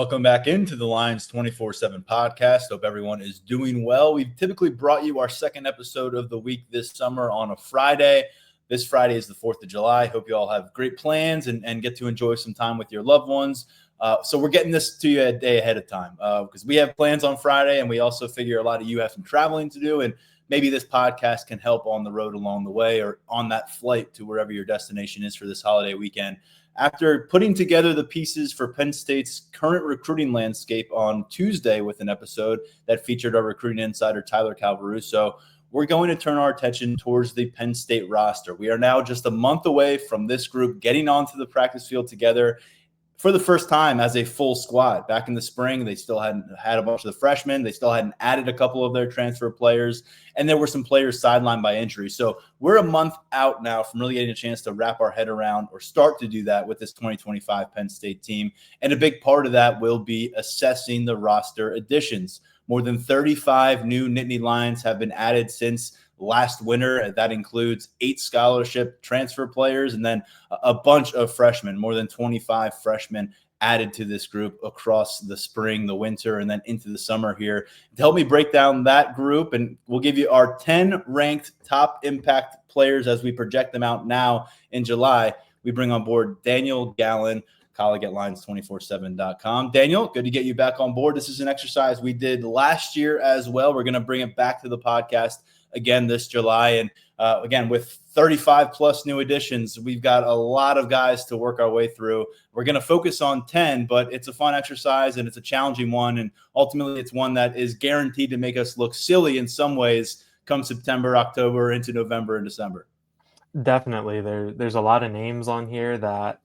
Welcome back into the Lions247 Podcast. Hope everyone is doing well. We've typically brought you our second episode of the week this summer on a Friday. This Friday is the 4th of July. Hope you all have great plans and get to enjoy some time with your loved ones. So we're getting this to you a day ahead of time because we have plans on Friday, and we also figure a lot of you have some traveling to do, and maybe this podcast can help on the road along the way or on that flight to wherever your destination is for this holiday weekend. After putting together the pieces for Penn State's current recruiting landscape on Tuesday with an episode that featured our recruiting insider, Tyler Calvaruso, we're going to turn our attention towards the Penn State roster. We are now just a month away from this group getting onto the practice field together for the first time as a full squad. Back in the spring, they still hadn't had a bunch of the freshmen. They still hadn't added a couple of their transfer players, and there were some players sidelined by injury. So we're a month out now from really getting a chance to wrap our head around or start to do that with this 2025 Penn State team. And a big part of that will be assessing the roster additions. More than 35 new Nittany Lions have been added since last winter. That includes 8 scholarship transfer players and then a bunch of freshmen, more than 25 freshmen added to this group across the spring, the winter, and then into the summer here. To help me break down that group, and we'll give you our 10 ranked top impact players as we project them out now in July, we bring on board Daniel Gallen, colleague at Lions247.com. Daniel, good to get you back on board. This is an exercise we did last year as well. We're going to bring it back to the podcast again this July. And again, with 35 plus new additions, we've got a lot of guys to work our way through. We're going to focus on 10, but it's a fun exercise and it's a challenging one. And ultimately, it's one that is guaranteed to make us look silly in some ways come September, October, into November and December. Definitely. There's a lot of names on here that,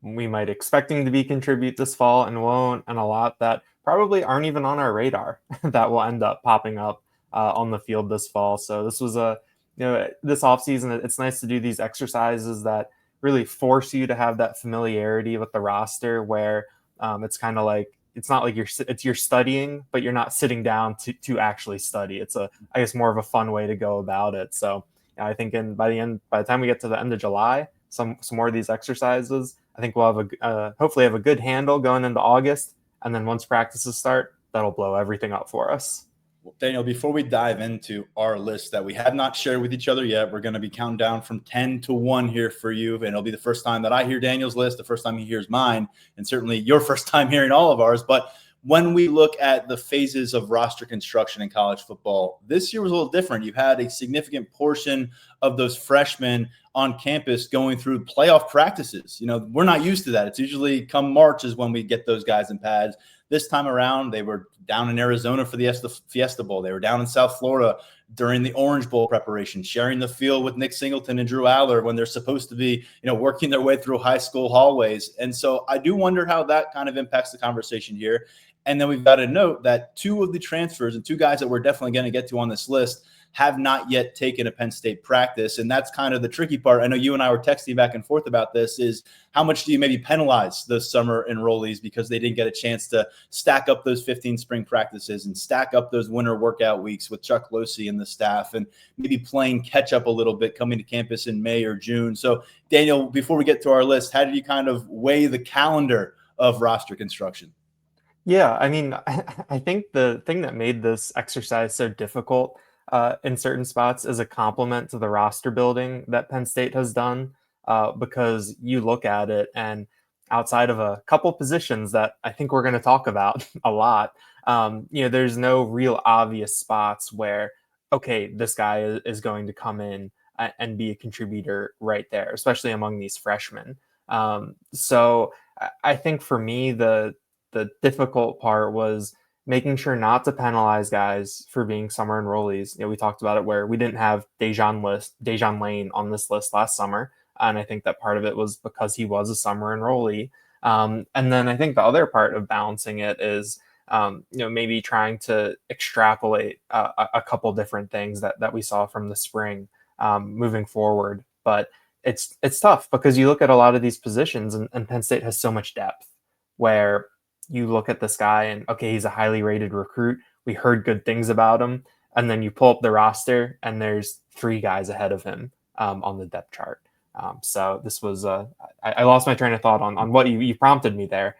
we might expecting to be contribute this fall and won't, and a lot that probably aren't even on our radar that will end up popping up on the field this fall. So this was this offseason, it's nice to do these exercises that really force you to have that familiarity with the roster where it's kind of like, it's not like you're studying, but you're not sitting down to actually study. It's I guess more of a fun way to go about it. So I think by the time we get to the end of July, some more of these exercises, I think we'll have hopefully have a good handle going into August. And then once practices start, that'll blow everything up for us. Well, Daniel, before we dive into our list that we have not shared with each other yet, we're going to be counting down from 10 to 1 here for you. And it'll be the first time that I hear Daniel's list, the first time he hears mine, and certainly your first time hearing all of ours. But when we look at the phases of roster construction in college football, this year was a little different. You had a significant portion of those freshmen on campus going through playoff practices. We're not used to that. It's usually come March is when we get those guys in pads. This time around, they were down in Arizona for the Fiesta Bowl. They were down in South Florida during the Orange Bowl preparation, sharing the field with Nick Singleton and Drew Aller when they're supposed to be, working their way through high school hallways. And so I do wonder how that kind of impacts the conversation here. And then we've got to note that 2 of the transfers and 2 guys that we're definitely going to get to on this list have not yet taken a Penn State practice. And that's kind of the tricky part. I know you and I were texting back and forth about this, is how much do you maybe penalize those summer enrollees because they didn't get a chance to stack up those 15 spring practices and stack up those winter workout weeks with Chuck Losey and the staff and maybe playing catch up a little bit coming to campus in May or June. So Daniel, before we get to our list, how did you kind of weigh the calendar of roster construction? Yeah, I mean, I think the thing that made this exercise so difficult in certain spots is a compliment to the roster building that Penn State has done, because you look at it and outside of a couple positions that I think we're going to talk about a lot, there's no real obvious spots where, okay, this guy is going to come in and be a contributor right there, especially among these freshmen. So I think for me, the difficult part was making sure not to penalize guys for being summer enrollees. We talked about it where we didn't have Dejan Lane on this list last summer. And I think that part of it was because he was a summer enrollee. And then I think the other part of balancing it is, maybe trying to extrapolate a couple different things that we saw from the spring moving forward. But it's tough because you look at a lot of these positions and Penn State has so much depth where you look at this guy and, okay, he's a highly rated recruit. We heard good things about him. And then you pull up the roster and there's 3 guys ahead of him on the depth chart. So this was I lost my train of thought on what you prompted me there,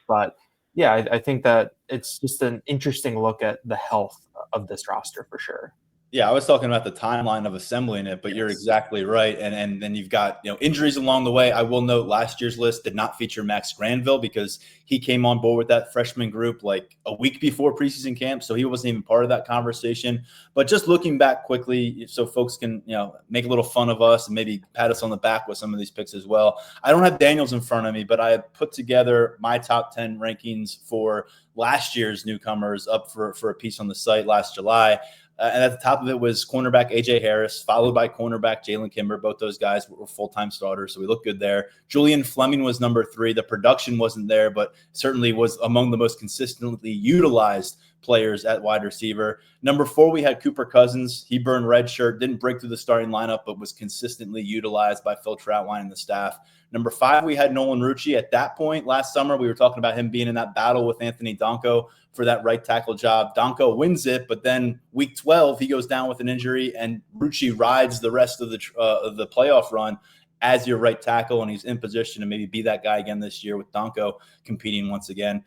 but yeah, I think that it's just an interesting look at the health of this roster for sure. Yeah, I was talking about the timeline of assembling it, but you're exactly right. And then you've got injuries along the way. I will note last year's list did not feature Max Granville because he came on board with that freshman group like a week before preseason camp, so he wasn't even part of that conversation. But just looking back quickly, so folks can make a little fun of us and maybe pat us on the back with some of these picks as well. I don't have Daniel's in front of me, but I had put together my top 10 rankings for last year's newcomers up for a piece on the site last July. And at the top of it was cornerback A.J. Harris, followed by cornerback Jalen Kimber. Both those guys were full-time starters, so we look good there. Julian Fleming was number 3. The production wasn't there, but certainly was among the most consistently utilized players at wide receiver. Number 4, we had Cooper Cousins. He burned red shirt, didn't break through the starting lineup, but was consistently utilized by Phil Troutwine and the staff. Number 5, we had Nolan Rucci. At that point last summer, we were talking about him being in that battle with Anthony Donko for that right tackle job. Donko wins it, but then week 12, he goes down with an injury, and Rucci rides the rest of the playoff run as your right tackle, and he's in position to maybe be that guy again this year with Donko competing once again.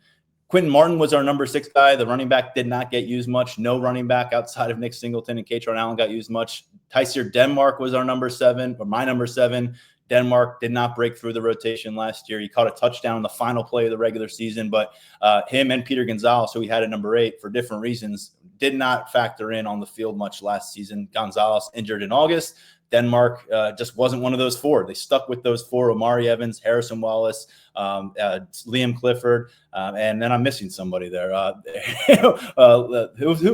Quentin Martin was our number 6 guy. The running back did not get used much. No running back outside of Nick Singleton and Katron Allen got used much. Tysier Denmark was our number 7, or my number 7. Denmark did not break through the rotation last year. He caught a touchdown in the final play of the regular season, but him and Peter Gonzalez, who we had at number 8 for different reasons, did not factor in on the field much last season. Gonzalez injured in August. Denmark just wasn't one of those 4. They stuck with those 4: Omari Evans, Harrison Wallace, Liam Clifford, and then I'm missing somebody there. Who's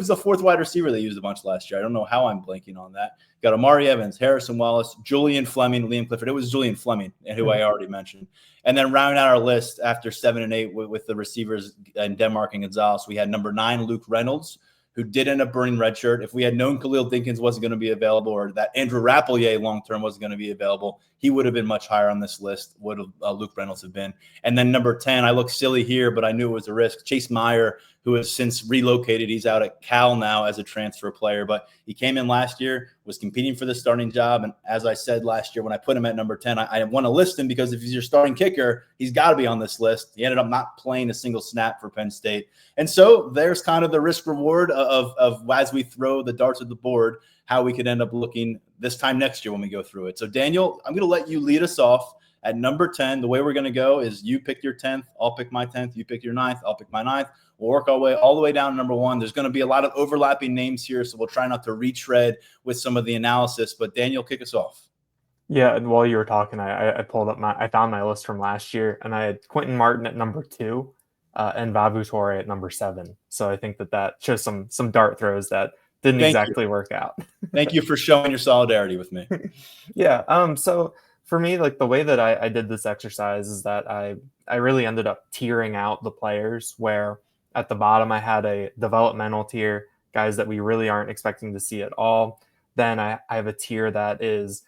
the 4th wide receiver they used a bunch last year? I don't know how I'm blanking on that. Got Omari Evans, Harrison Wallace, Julian Fleming, Liam Clifford. It was Julian Fleming, who I already mentioned. And then rounding out our list after 7 and 8 with the receivers in Denmark and Gonzalez, we had number 9, Luke Reynolds, who did end up burning red shirt. If we had known Khalil Dinkins wasn't going to be available, or that Andrew Rappelier long-term wasn't going to be available, he would have been much higher on this list, would have Luke Reynolds have been. And then number 10, I look silly here, but I knew it was a risk. Chase Meyer, who has since relocated. He's out at Cal now as a transfer player, but he came in last year, was competing for the starting job. And as I said last year, when I put him at number 10, I want to list him because if he's your starting kicker, he's got to be on this list. He ended up not playing a single snap for Penn State. And so there's kind of the risk reward of as we throw the darts at the board, how we could end up looking this time next year when we go through it. So Daniel, I'm going to let you lead us off at number 10. The way we're going to go is you pick your 10th, I'll pick my 10th, you pick your 9th, I'll pick my 9th. We'll work our way all the way down to number 1. There's going to be a lot of overlapping names here, so we'll try not to retread with some of the analysis. But Daniel, kick us off. Yeah, and while you were talking, I pulled up I found my list from last year, and I had Quentin Martin at number 2 and Vavu Torre at number 7. So I think that shows some dart throws that didn't exactly work out. Thank you for showing your solidarity with me. Yeah. So for me, like the way that I did this exercise is that I really ended up tiering out the players, where at the bottom I had a developmental tier, guys that we really aren't expecting to see at all. Then I have a tier that is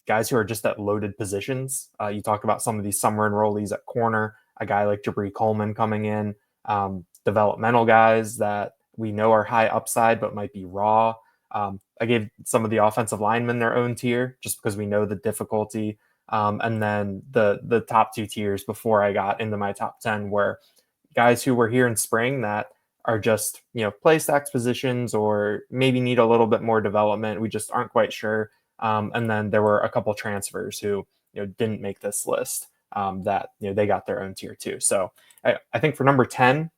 guys who are just at loaded positions. You talk about some of these summer enrollees at corner, a guy like Jabri Coleman coming in, developmental guys that we know are high upside but might be raw. I gave some of the offensive linemen their own tier just because we know the difficulty. And then the top 2 tiers before I got into my top 10 were guys who were here in spring that are just, play stacks positions or maybe need a little bit more development. We just aren't quite sure. And then there were a couple transfers who, didn't make this list that, they got their own tier too. So I think for number 10,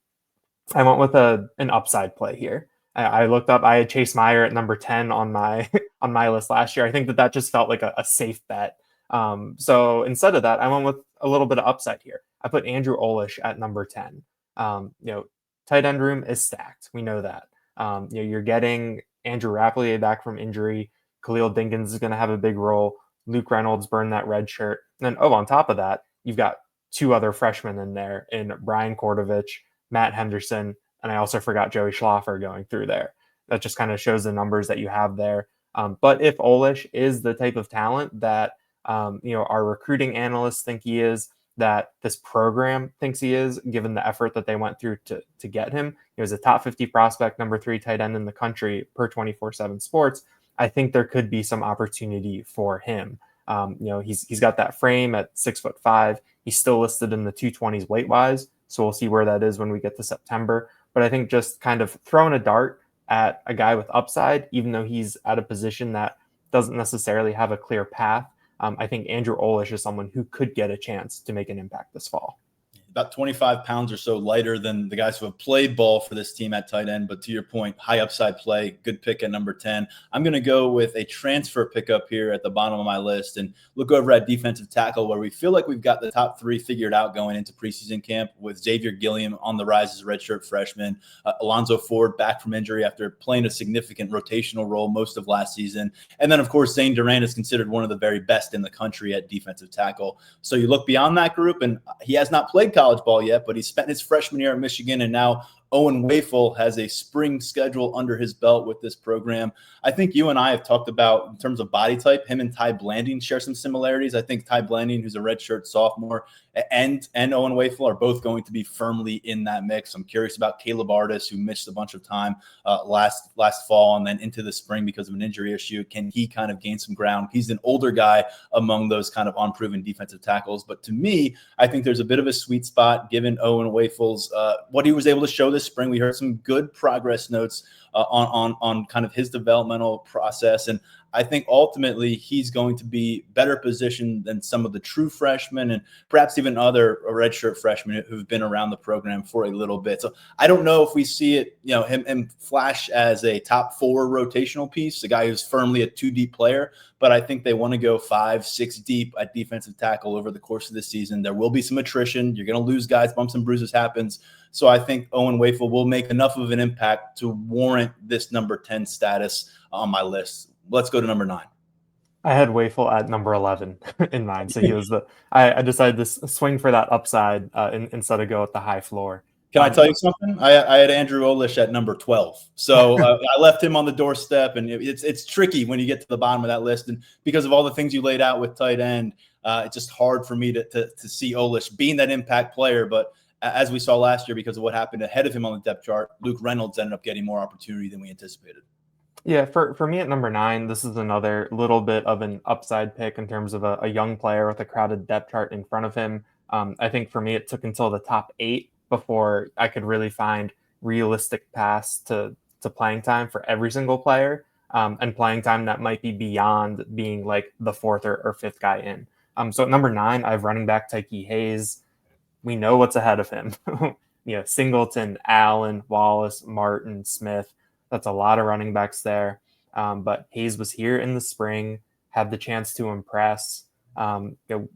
I went with an upside play here. I looked up, I had Chase Meyer at number 10 on my on my list last year. I think that just felt like a safe bet. So instead of that, I went with a little bit of upside here. I put Andrew Olish at number 10. Tight end room is stacked. We know that. You're getting Andrew Rappelier back from injury. Khalil Dinkins is going to have a big role. Luke Reynolds burned that red shirt. And then, on top of that, you've got 2 other freshmen in there in Brian Kordovich, Matt Henderson, and I also forgot Joey Schlaffer going through there. That just kind of shows the numbers that you have there. But if Olish is the type of talent that our recruiting analysts think he is, that this program thinks he is, given the effort that they went through to get him, he was a top 50 prospect, number 3 tight end in the country per 247 Sports. I think there could be some opportunity for him. He's got that frame at 6'5". He's still listed in the 220s weight wise. So we'll see where that is when we get to September. But I think just kind of throwing a dart at a guy with upside, even though he's at a position that doesn't necessarily have a clear path, I think Andrew Olish is someone who could get a chance to make an impact this fall. About 25 pounds or so lighter than the guys who have played ball for this team at tight end. But to your point, high upside play, good pick at number 10. I'm going to go with a transfer pickup here at the bottom of my list and look over at defensive tackle, where we feel like we've got the top three figured out going into preseason camp, with Xavier Gilliam on the rise as a redshirt freshman, Alonzo Ford back from injury after playing a significant rotational role most of last season. And then, of course, Zane Duran is considered one of the very best in the country at defensive tackle. So you look beyond that group, and he has not played college ball yet, but he spent his freshman year at Michigan, and now Owen Wafel has a spring schedule under his belt with this program. I think you and I have talked about, in terms of body type, him and Ty Blanding share some similarities. I think Ty Blanding, who's a redshirt sophomore, and Owen Wafel are both going to be firmly in that mix. I'm curious about Caleb Artis, who missed a bunch of time last fall and then into the spring because of an injury issue. Can he kind of gain some ground? He's an older guy among those kind of unproven defensive tackles. But to me, I think there's a bit of a sweet spot given Owen Wafel's what he was able to show this spring. We heard some good progress notes on kind of his developmental process. And I think ultimately he's going to be better positioned than some of the true freshmen and perhaps even other redshirt freshmen who've been around the program for a little bit. So I don't know if we see it, him flash as a top 4 rotational piece, a guy who's firmly a 2-deep player, but I think they want to go 5-6 deep at defensive tackle over the course of the season. There will be some attrition. You're going to lose guys, bumps and bruises happens. So I think Owen Wafel will make enough of an impact to warrant this number 10 status on my list. Let's go to number 9. I had Wafel at number 11 in mind. So he was I decided to swing for that upside instead of go with the high floor. Can I tell you something? I had Andrew Olish at number 12. So I left him on the doorstep, and it's tricky when you get to the bottom of that list. And because of all the things you laid out with tight end, it's just hard for me to see Olish being that impact player. But as we saw last year, because of what happened ahead of him on the depth chart, Luke Reynolds ended up getting more opportunity than we anticipated. Yeah, for me at number 9, this is another little bit of an upside pick in terms of a young player with a crowded depth chart in front of him. I think for me, it took until the top 8 before I could really find realistic paths to playing time for every single player, and playing time that might be beyond being like the 4th or 5th guy in. So at number 9, I have running back Tyke Hayes. We know what's ahead of him. Singleton, Allen, Wallace, Martin, Smith. That's a lot of running backs there. But Hayes was here in the spring, had the chance to impress.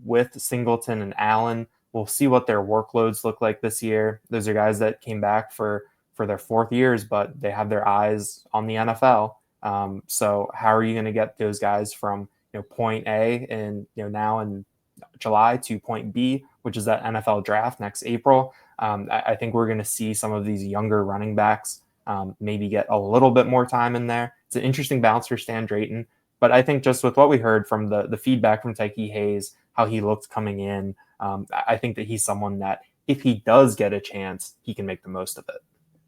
With Singleton and Allen, we'll see what their workloads look like this year. Those are guys that came back for their 4th years, but they have their eyes on the NFL. So how are you going to get those guys from point A and now in July to point B, which is that NFL draft next April? I think we're going to see some of these younger running backs maybe get a little bit more time in there. It's an interesting balance for Stan Drayton, but I think just with what we heard from the feedback from Tyke Hayes, how he looked coming in, I think that he's someone that if he does get a chance, he can make the most of it.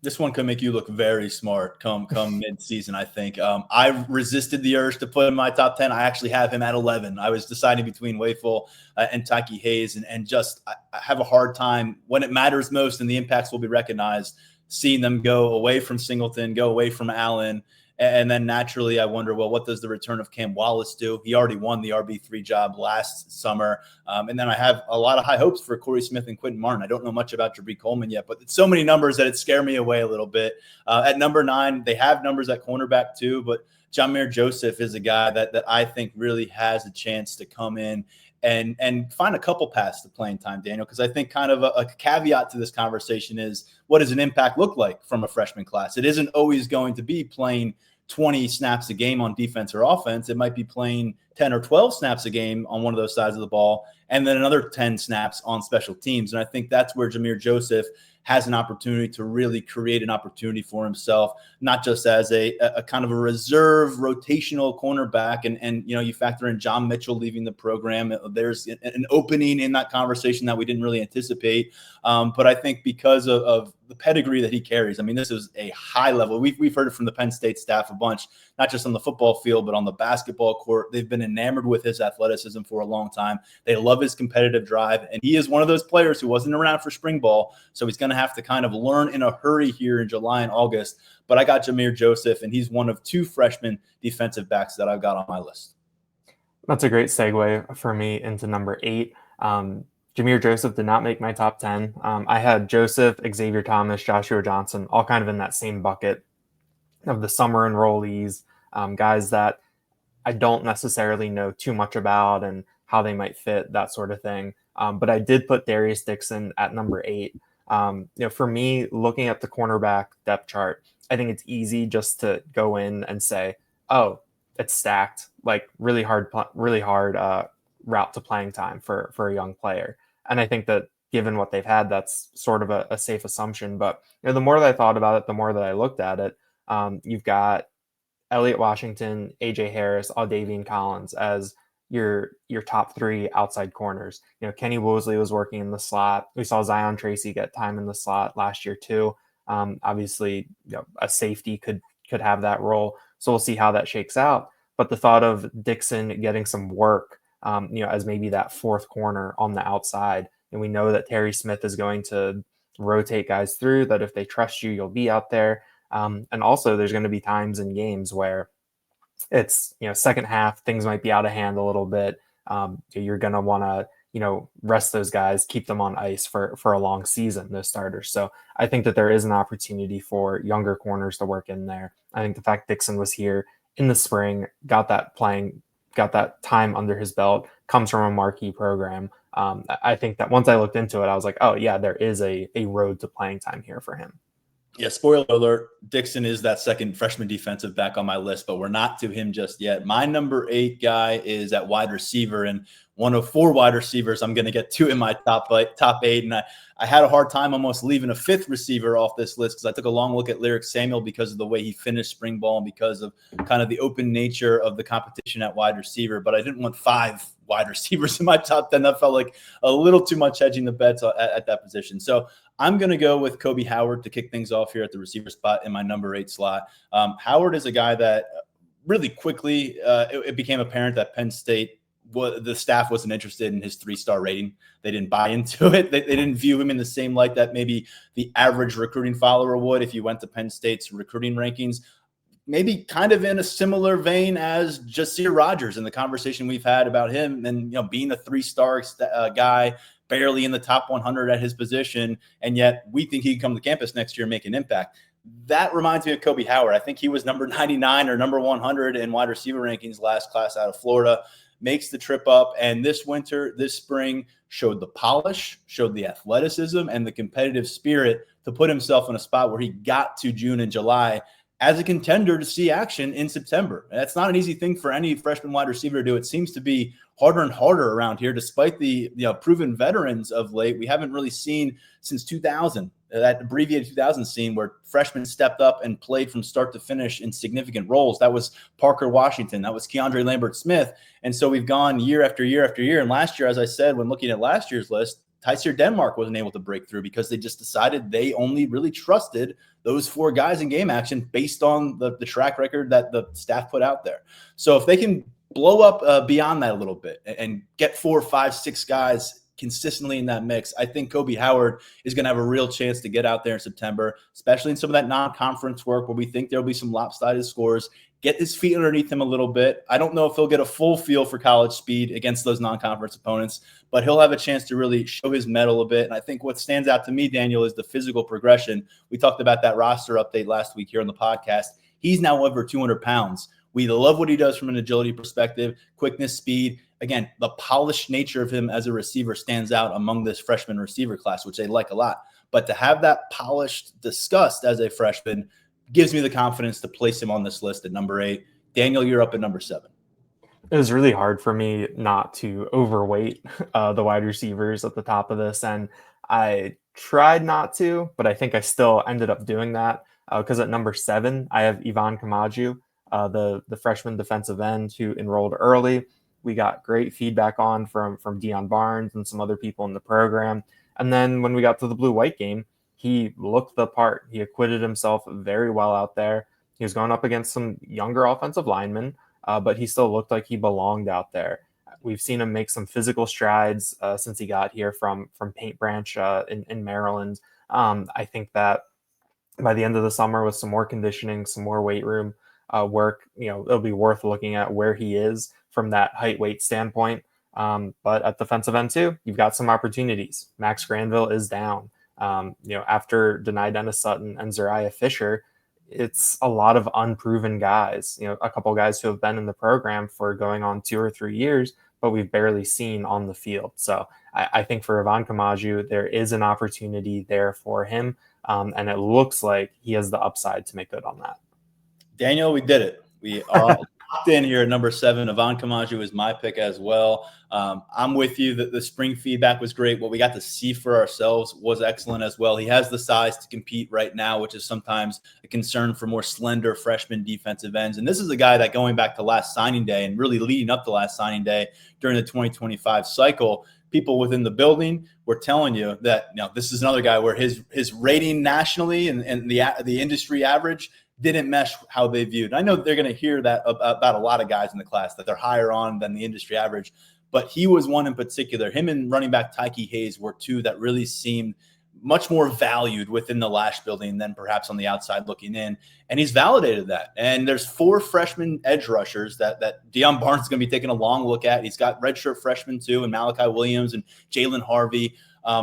This one could make you look very smart come mid-season, I think. I resisted the urge to put him in my top 10. I actually have him at 11. I was deciding between Wafel and Tyke Hayes, and just I have a hard time when it matters most and the impacts will be recognized, seeing them go away from Singleton, go away from Allen. And then naturally I wonder, well, what does the return of Cam Wallace do? He already won the RB3 job last summer. And then I have a lot of high hopes for Corey Smith and Quentin Martin. I don't know much about Jabri Coleman yet, but it's so many numbers that it scare me away a little bit. At number 9, they have numbers at cornerback too, but Jameer Joseph is a guy that I think really has a chance to come in and find a couple paths to playing time, Daniel, because I think kind of a caveat to this conversation is, what does an impact look like from a freshman class? It isn't always going to be playing 20 snaps a game on defense or offense. It might be playing 10 or 12 snaps a game on one of those sides of the ball, and then another 10 snaps on special teams. And I think that's where Jameer Joseph has an opportunity to really create an opportunity for himself, not just as a kind of a reserve rotational cornerback. And you factor in John Mitchell leaving the program. There's an opening in that conversation that we didn't really anticipate. But I think because of the pedigree that he carries, I mean, this is a high level. We've heard it from the Penn State staff a bunch, not just on the football field, but on the basketball court. They've been enamored with his athleticism for a long time. They love his competitive drive, and he is one of those players who wasn't around for spring ball, so he's going to have to kind of learn in a hurry here in July and August. But I got Jameer Joseph, and he's one of 2 freshman defensive backs that I've got on my list. That's a great segue for me into number 8. Jameer Joseph did not make my top 10. I had Joseph, Xavier Thomas, Joshua Johnson, all kind of in that same bucket of the summer enrollees, guys that I don't necessarily know too much about and how they might fit, that sort of thing. But I did put Darius Dixon at number 8. For me, looking at the cornerback depth chart, I think it's easy just to go in and say, oh, it's stacked, like really hard route to playing time for a young player. And I think that given what they've had, that's sort of a safe assumption. But the more that I thought about it, the more that I looked at it, you've got Elliott Washington, AJ Harris, Aldavian Collins as your top 3 outside corners. Kenny Woolsey was working in the slot. We saw Zion Tracy get time in the slot last year too. Obviously, a safety could have that role. So we'll see how that shakes out. But the thought of Dixon getting some work, as maybe that 4th corner on the outside, and we know that Terry Smith is going to rotate guys through, that if they trust you, you'll be out there. And also there's going to be times in games where it's, second half, things might be out of hand a little bit. You're going to want to, rest those guys, keep them on ice for a long season, those starters. So I think that there is an opportunity for younger corners to work in there. I think the fact Dixon was here in the spring, got that time under his belt, comes from a marquee program. I think that once I looked into it, I was like, oh yeah, there is a road to playing time here for him. Yeah, spoiler alert, Dixon is that second freshman defensive back on my list, but we're not to him just yet. My number 8 guy is at wide receiver, and one of 4 wide receivers I'm going to get 2 in my top 8. And I had a hard time almost leaving a 5th receiver off this list because I took a long look at Lyric Samuel because of the way he finished spring ball and because of kind of the open nature of the competition at wide receiver. But I didn't want 5 wide receivers in my top 10. That felt like a little too much hedging the bets at that position. So I'm going to go with Kobe Howard to kick things off here at the receiver spot in my number 8 slot. Howard is a guy that really quickly it became apparent that Penn State, the staff wasn't interested in his 3-star rating. They didn't buy into it. They didn't view him in the same light that maybe the average recruiting follower would if you went to Penn State's recruiting rankings. Maybe kind of in a similar vein as Jasir Rogers in the conversation we've had about him and being a 3-star guy, barely in the top 100 at his position, and yet we think he can come to campus next year and make an impact. That reminds me of Kobe Howard. I think he was number 99 or number 100 in wide receiver rankings last class out of Florida. Makes the trip up, and this spring, showed the polish, showed the athleticism, and the competitive spirit to put himself in a spot where he got to June and July as a contender to see action in September. And that's not an easy thing for any freshman wide receiver to do. It seems to be harder and harder around here, despite the proven veterans of late. We haven't really seen since 2000, that abbreviated 2000 scene where freshmen stepped up and played from start to finish in significant roles. That was Parker Washington. That was Keandre Lambert-Smith. And so we've gone year after year after year. And last year, as I said, when looking at last year's list, Tysier Denmark wasn't able to break through because they just decided they only really trusted those 4 guys in game action based on the track record that the staff put out there. So if they can blow up beyond that a little bit and get 4, 5, 6 guys consistently in that mix, I think Kobe Howard is going to have a real chance to get out there in September, especially in some of that non-conference work where we think there'll be some lopsided scores. Get his feet underneath him a little bit. I don't know if he'll get a full feel for college speed against those non-conference opponents, but he'll have a chance to really show his mettle a bit. And I think what stands out to me, Daniel, is the physical progression. We talked about that roster update last week here on the podcast. He's now over 200 pounds. We love what he does from an agility perspective, quickness, speed. Again, the polished nature of him as a receiver stands out among this freshman receiver class, which they like a lot. But to have that polished discussed as a freshman gives me the confidence to place him on this list at number 8. Daniel, you're up at number 7. It was really hard for me not to overweight the wide receivers at the top of this. And I tried not to, but I think I still ended up doing that because at number 7, I have Ivan Kamaju, the freshman defensive end who enrolled early. We got great feedback on from Deion Barnes and some other people in the program. And then when we got to the blue-white game, he looked the part. He acquitted himself very well out there. He was going up against some younger offensive linemen, but he still looked like he belonged out there. We've seen him make some physical strides since he got here from Paint Branch in Maryland. I think that by the end of the summer, with some more conditioning, some more weight room work, it'll be worth looking at where he is from that height weight standpoint. But at defensive end too, you've got some opportunities. Max Granville is down. After Denai Dennis Sutton and Zariah Fisher, it's a lot of unproven guys, a couple guys who have been in the program for going on 2 or 3 years, but we've barely seen on the field. So I think for Ivan Kamaju, there is an opportunity there for him. And it looks like he has the upside to make good on that. Daniel, we did it. We are locked in here at number 7. Ivan Kamaju is my pick as well. I'm with you that the spring feedback was great. What we got to see for ourselves was excellent as well. He has the size to compete right now, which is sometimes a concern for more slender freshman defensive ends. And this is a guy that, going back to last signing day and really leading up to last signing day during the 2025 cycle, people within the building were telling you that this is another guy where his rating nationally and the industry average didn't mesh how they viewed. I know they're going to hear that about a lot of guys in the class, that they're higher on than the industry average, but he was one in particular. Him and running back Tyke Hayes were two that really seemed much more valued within the Lash building than perhaps on the outside looking in. And he's validated that. And there's 4 freshman edge rushers that Deion Barnes is going to be taking a long look at. He's got redshirt freshmen too, and Malachi Williams and Jalen Harvey.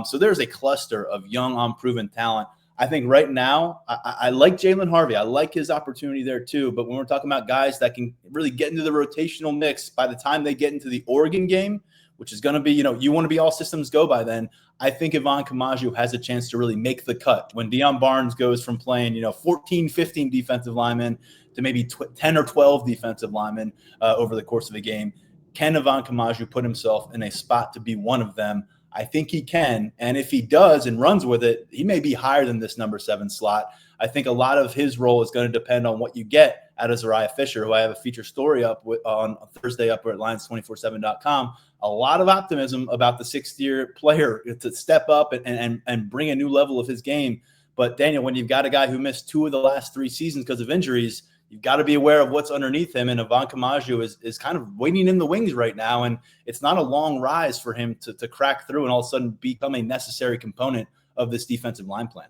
So there's a cluster of young, unproven talent. I think right now, I like Jalen Harvey. I like his opportunity there too. But when we're talking about guys that can really get into the rotational mix by the time they get into the Oregon game, which is going to be, you want to be all systems go by then, I think Ivan Kamaju has a chance to really make the cut. When Deion Barnes goes from playing, 14, 15 defensive linemen to maybe 10 or 12 defensive linemen over the course of a game, can Ivan Kamaju put himself in a spot to be one of them? I think he can. And if he does and runs with it, he may be higher than this number 7 slot. I think a lot of his role is going to depend on what you get out of Zariah Fisher, who I have a feature story up on Thursday up at Lions247.com. A lot of optimism about the 6th-year player to step up and bring a new level of his game. But, Daniel, when you've got a guy who missed 2 of the last 3 seasons because of injuries, you've got to be aware of what's underneath him. And Ivan Kamaju is kind of waiting in the wings right now. And it's not a long rise for him to crack through and all of a sudden become a necessary component of this defensive line plan.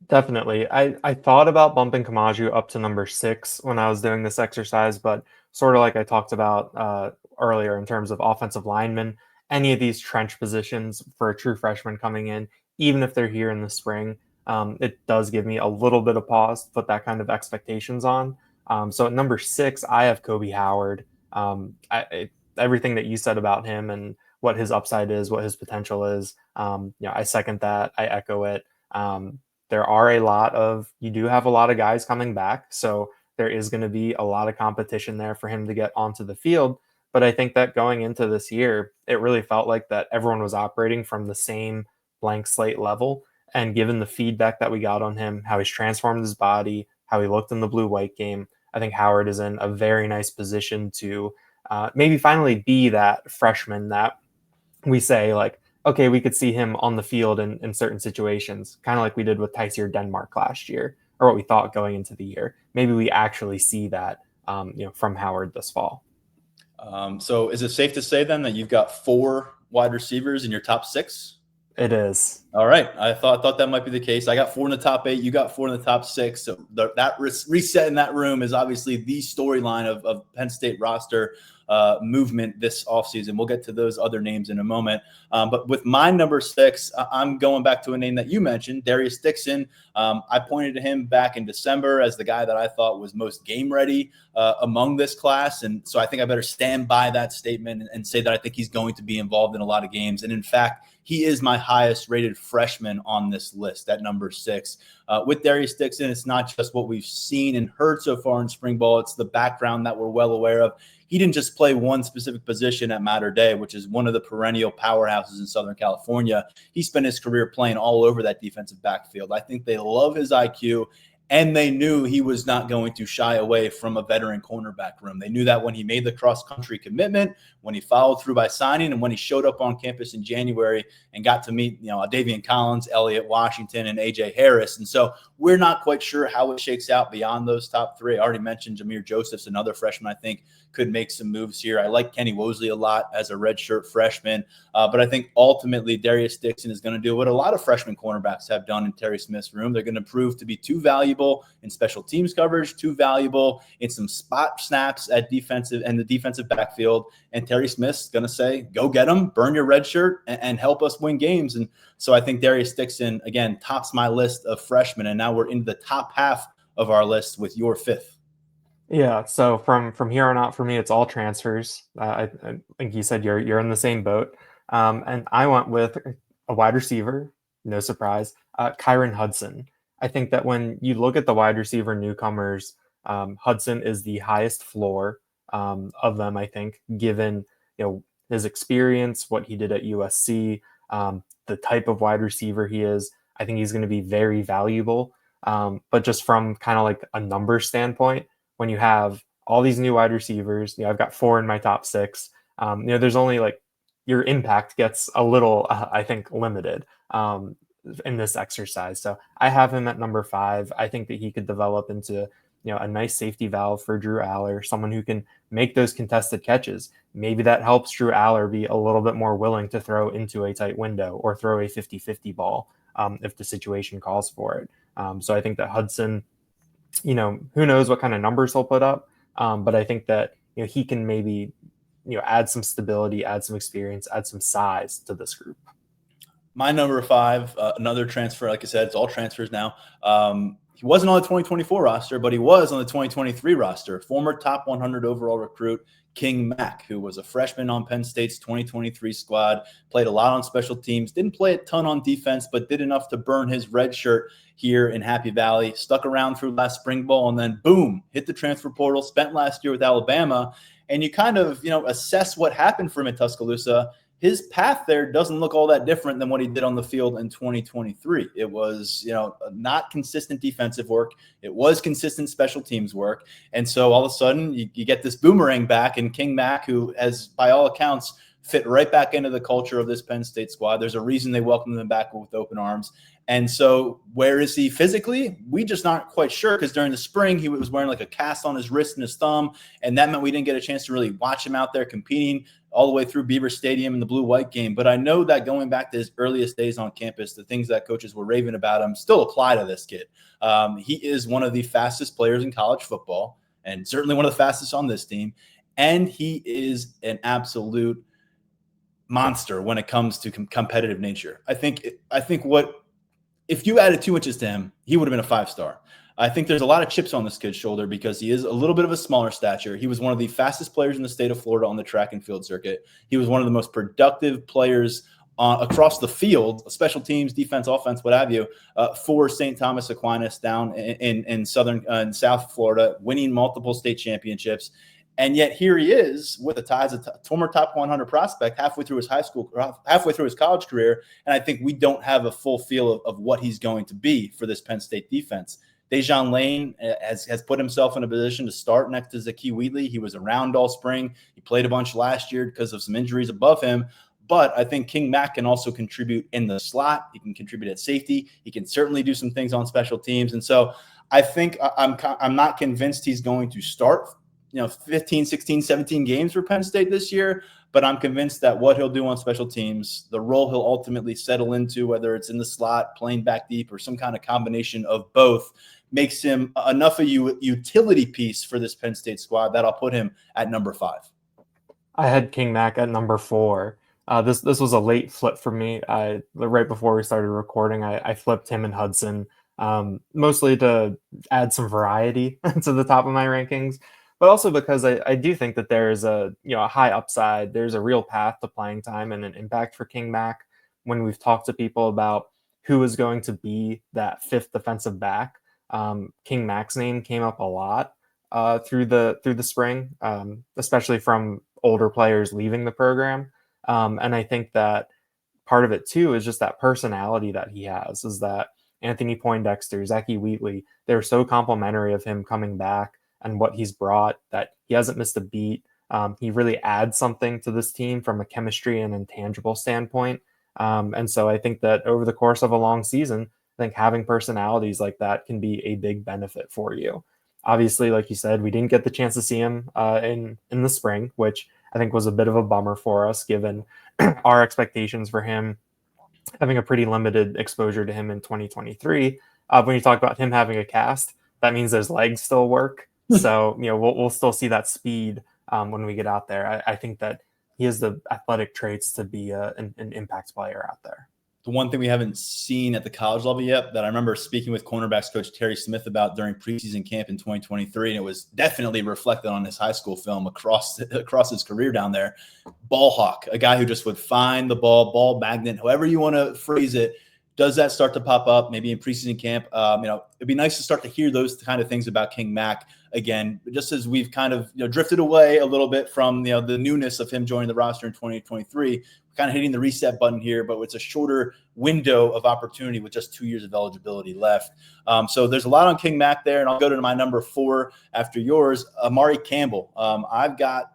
Definitely. I thought about bumping Kamaju up to number 6 when I was doing this exercise, but sort of like I talked about earlier in terms of offensive linemen, any of these trench positions for a true freshman coming in, even if they're here in the spring, it does give me a little bit of pause to put that kind of expectations on. So at number 6, I have Kobe Howard. Everything that you said about him and what his upside is, what his potential is, I second that. I echo it. You do have a lot of guys coming back, so there is going to be a lot of competition there for him to get onto the field. But I think that going into this year, it really felt like that everyone was operating from the same blank slate level. And given the feedback that we got on him, how he's transformed his body, how he looked in the blue-white game, I think Howard is in a very nice position to maybe finally be that freshman that we say, like, okay, we could see him on the field in certain situations, kind of like we did with Tysier Denmark last year, or what we thought going into the year. Maybe we actually see that from Howard this fall. So is it safe to say then that you've got 4 wide receivers in your top 6? It is. All right. I thought that might be the case. I got 4 in the top 8. You got 4 in the top 6. So that reset in that room is obviously the storyline of Penn State roster movement this offseason. We'll get to those other names in a moment. But with my number 6, I'm going back to a name that you mentioned, Darius Dixon. I pointed to him back in December as the guy that I thought was most game ready among this class. And so I think I better stand by that statement and say that I think he's going to be involved in a lot of games. And in fact, he is my highest rated freshman on this list at number 6. With Darius Dixon, it's not just what we've seen and heard so far in spring ball. It's the background that we're well aware of. He didn't just play one specific position at Mater Dei, which is one of the perennial powerhouses in Southern California. He spent his career playing all over that defensive backfield. I think they love his IQ. And they knew he was not going to shy away from a veteran cornerback room. They knew that when he made the cross-country commitment, when he followed through by signing, and when he showed up on campus in January and got to meet, Davian Collins, Elliott Washington, and A.J. Harris. And so we're not quite sure how it shakes out beyond those top three. I already mentioned Jameer Joseph's another freshman I think could make some moves here. I like Kenny Wosley a lot as a redshirt freshman, but I think ultimately Darius Dixon is going to do what a lot of freshman cornerbacks have done in Terry Smith's room. They're going to prove to be too valuable in special teams coverage, too valuable in some spot snaps at defensive and the defensive backfield. And Terry Smith's going to say, go get them, burn your red shirt, and help us win games. And so I think Darius Dixon, again, tops my list of freshmen. And now we're into the top half of our list with your fifth. Yeah, so from here on out for me, it's all transfers. I think you said you're in the same boat. And I went with a wide receiver, no surprise, Kyron Hudson. I think that when you look at the wide receiver newcomers, Hudson is the highest floor of them, I think, given his experience, what he did at USC, the type of wide receiver he is. I think he's going to be very valuable. But just from kind of like a number standpoint, when you have all these new wide receivers, I've got 4 in my top 6. There's only your impact gets a little, I think, limited in this exercise. So I have him at number 5. I think that he could develop into a nice safety valve for Drew Aller, someone who can make those contested catches. Maybe that helps Drew Aller be a little bit more willing to throw into a tight window or throw a 50-50 ball if the situation calls for it. So I think that Hudson, who knows what kind of numbers he'll put up, but I think that he can maybe add some stability, add some experience, add some size to this group. My number 5, another transfer. Like I said, it's all transfers now. He wasn't on the 2024 roster, but he was on the 2023 roster. Former top 100 overall recruit King Mack, who was a freshman on Penn State's 2023 squad, played a lot on special teams, didn't play a ton on defense, but did enough to burn his red shirt here in Happy Valley, stuck around through last spring ball, and then boom, hit the transfer portal, spent last year with Alabama. And you kind of, assess what happened for him in Tuscaloosa. His path there doesn't look all that different than what he did on the field in 2023. It was, not consistent defensive work. It was consistent special teams work. And so all of a sudden you get this boomerang back, and King Mack, who has, by all accounts, fit right back into the culture of this Penn State squad. There's a reason they welcomed him back with open arms. And so where is he physically? We just aren't quite sure, because during the spring he was wearing like a cast on his wrist and his thumb, and that meant we didn't get a chance to really watch him out there competing all the way through Beaver Stadium in the blue-white game. But I know that going back to his earliest days on campus, the things that coaches were raving about him still apply to this kid. He is one of the fastest players in college football, and certainly one of the fastest on this team. And he is an absolute monster when it comes to competitive nature. I think if you added 2 inches to him, he would have been a 5-star. I think there's a lot of chips on this kid's shoulder because he is a little bit of a smaller stature. He was one of the fastest players in the state of Florida on the track and field circuit. He was one of the most productive players across the field, special teams, defense, offense, what have you, for St. Thomas Aquinas down in South Florida, winning multiple state championships. And yet here he is with the ties of former top 100 prospect halfway through his college career. And I think we don't have a full feel of what he's going to be for this Penn State defense. Dejan Lane has put himself in a position to start next to Zakee Wheatley. He was around all spring. He played a bunch last year because of some injuries above him. But I think King Mack can also contribute in the slot. He can contribute at safety. He can certainly do some things on special teams. And so I think I'm not convinced he's going to start 15, 16, 17 games for Penn State this year, but I'm convinced that what he'll do on special teams, the role he'll ultimately settle into, whether it's in the slot, playing back deep, or some kind of combination of both, makes him enough a utility piece for this Penn State squad that I'll put him at number 5. I had King Mack at number 4. This was a late flip for me. Right before we started recording, I flipped him and Hudson, mostly to add some variety to the top of my rankings, but also because I do think that there's a high upside. There's a real path to playing time and an impact for King Mack. When we've talked to people about who is going to be that 5th defensive back, King Mack's name came up a lot through the spring, especially from older players leaving the program. And I think that part of it too is just that personality that he has, is that Anthony Poindexter, Zachy Wheatley, they're so complimentary of him coming back and what he's brought that he hasn't missed a beat. He really adds something to this team from a chemistry and intangible standpoint. And so I think that over the course of a long season, I think having personalities like that can be a big benefit for you. Obviously, like you said, we didn't get the chance to see him in the spring, which I think was a bit of a bummer for us, given our expectations for him having a pretty limited exposure to him in 2023. When you talk about him having a cast, that means those legs still work. So, we'll still see that speed when we get out there. I think that he has the athletic traits to be an impact player out there. The one thing we haven't seen at the college level yet that I remember speaking with cornerbacks coach Terry Smith about during preseason camp in 2023, and it was definitely reflected on his high school film across his career down there. Ball hawk, a guy who just would find the ball magnet, however you want to phrase it. Does that start to pop up maybe in preseason camp? It'd be nice to start to hear those kind of things about King Mack again, just as we've kind of drifted away a little bit from the newness of him joining the roster in 2023. Kind of hitting the reset button here, but it's a shorter window of opportunity with just 2 years of eligibility left. So there's a lot on King Mack there, and I'll go to my number 4 after yours, Amari Campbell. I've got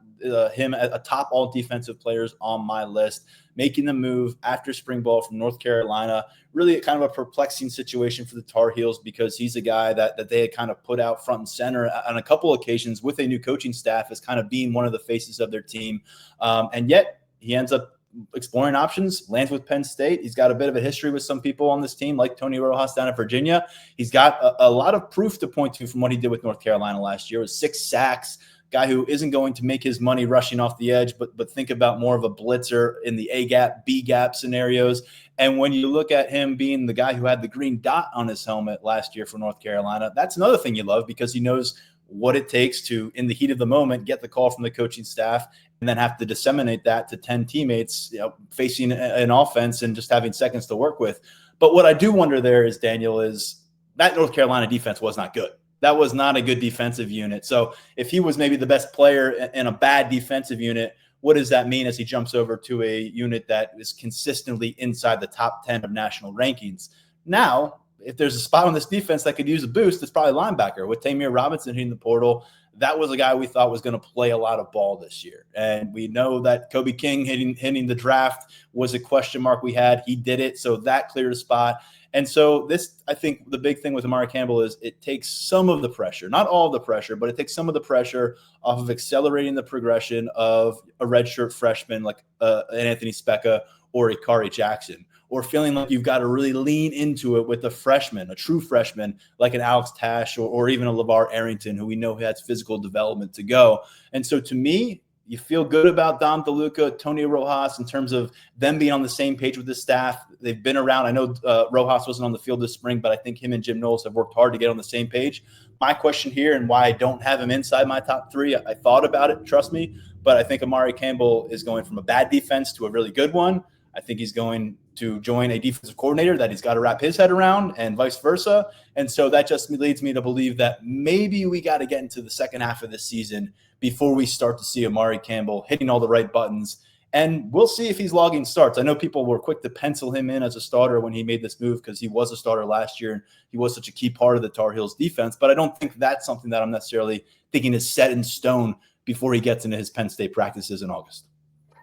him a top all defensive players on my list, making the move after spring ball from North Carolina. Really kind of a perplexing situation for the Tar Heels because he's a guy that they had kind of put out front and center on a couple occasions with a new coaching staff as kind of being one of the faces of their team. And yet he ends up exploring options, lands with Penn State. He's got a bit of a history with some people on this team, like Tony Rojas down at Virginia. He's got a lot of proof to point to from what he did with North Carolina last year. It was 6 sacks, guy who isn't going to make his money rushing off the edge, but think about more of a blitzer in the A-gap, B-gap scenarios. And when you look at him being the guy who had the green dot on his helmet last year for North Carolina, that's another thing you love because he knows what it takes to, in the heat of the moment, get the call from the coaching staff and then have to disseminate that to 10 teammates, facing an offense and just having seconds to work with. But what I do wonder there is, Daniel, is that North Carolina defense was not good. That was not a good defensive unit. So if he was maybe the best player in a bad defensive unit, what does that mean as he jumps over to a unit that is consistently inside the top 10 of national rankings? Now, if there's a spot on this defense that could use a boost, it's probably linebacker. With Tamir Robinson hitting the portal, that was a guy we thought was going to play a lot of ball this year. And we know that Kobe King hitting the draft was a question mark we had. He did it, so that cleared a spot. And so this, I think the big thing with Amari Campbell is it takes some of the pressure, not all of the pressure, but it takes some of the pressure off of accelerating the progression of a redshirt freshman like an Anthony Specca or a Kari Jackson, or feeling like you've got to really lean into it with a freshman, a true freshman like an Alex Tash or even a LeVar Arrington, who we know has physical development to go. And so to me, you feel good about Dom DeLuca, Tony Rojas, in terms of them being on the same page with the staff. They've been around. I know Rojas wasn't on the field this spring, but I think him and Jim Knowles have worked hard to get on the same page. My question here and why I don't have him inside my top 3, I thought about it, trust me, but I think Amari Campbell is going from a bad defense to a really good one. I think he's going to join a defensive coordinator that he's got to wrap his head around and vice versa. And so that just leads me to believe that maybe we got to get into the second half of the season before we start to see Amari Campbell hitting all the right buttons. And we'll see if he's logging starts. I know people were quick to pencil him in as a starter when he made this move because he was a starter last year and he was such a key part of the Tar Heels defense. But I don't think that's something that I'm necessarily thinking is set in stone before he gets into his Penn State practices in August.